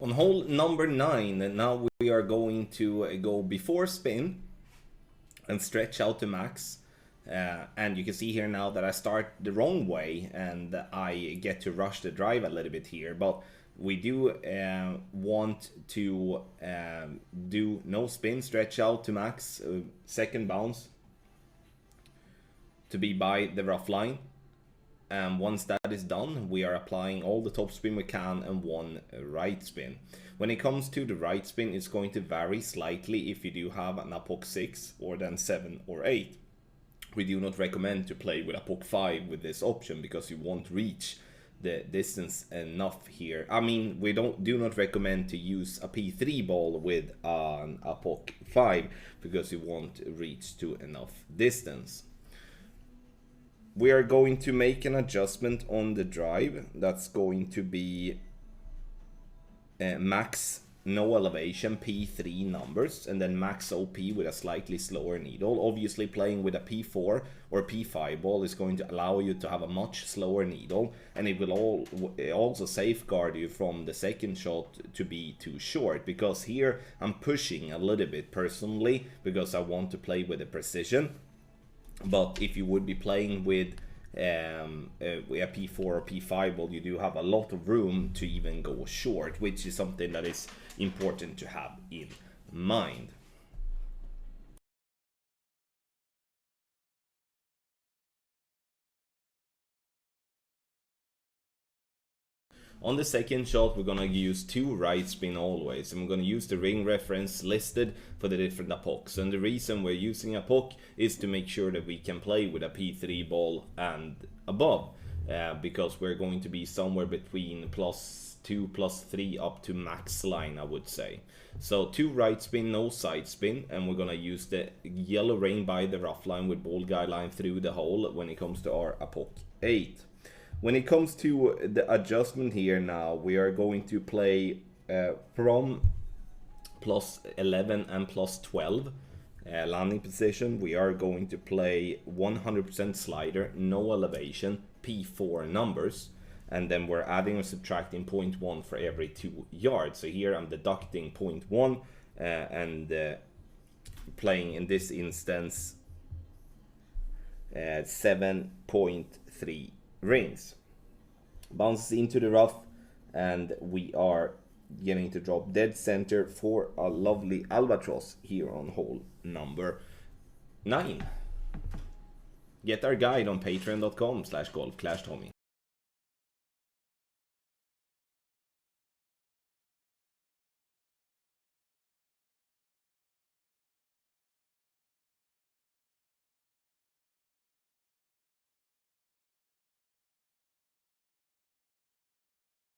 On hole number 9, and now we are going to go before spin and stretch out to max. And you can see here now that I start the wrong way and I get to rush the drive a little bit here, but we do want to do no spin, stretch out to max, second bounce to be by the rough line. And once that is done, we are applying all the top spin we can and one right spin. When it comes to the right spin, it's going to vary slightly if you do have an APOC 6 or then 7 or 8. We do not recommend to play with APOC 5 with this option because you won't reach the distance enough here. I mean, we do not recommend to use a P3 ball with an APOC 5 because you won't reach to enough distance. We are going to make an adjustment on the drive. That's going to be max no elevation P3 numbers and then max OP with a slightly slower needle. Obviously playing with a P4 or P5 ball is going to allow you to have a much slower needle, and it will also safeguard you from the second shot to be too short, because here I'm pushing a little bit personally because I want to play with the precision. But if you would be playing with a P4 or P5 ball, you do have a lot of room to even go short, which is something that is important to have in mind. On the second shot, we're gonna use 2 right spin always, and we're gonna use the ring reference listed for the different APOCs. And the reason we're using APOC is to make sure that we can play with a P3 ball and above, because we're going to be somewhere between +2, +3 up to max line, I would say. So 2 right spin, no side spin, and we're gonna use the yellow ring by the rough line with ball guideline through the hole when it comes to our APOC 8. When it comes to the adjustment here now, we are going to play from +11 and +12 landing position. We are going to play 100% slider, no elevation, P4 numbers, and then we're adding or subtracting 0.1 for every 2 yards. So here I'm deducting 0.1 and playing in this instance 7.3 rings. Bounces into the rough, and we are getting to drop dead center for a lovely albatross here on hole number 9. Get our guide on patreon.com/golfclashtommy.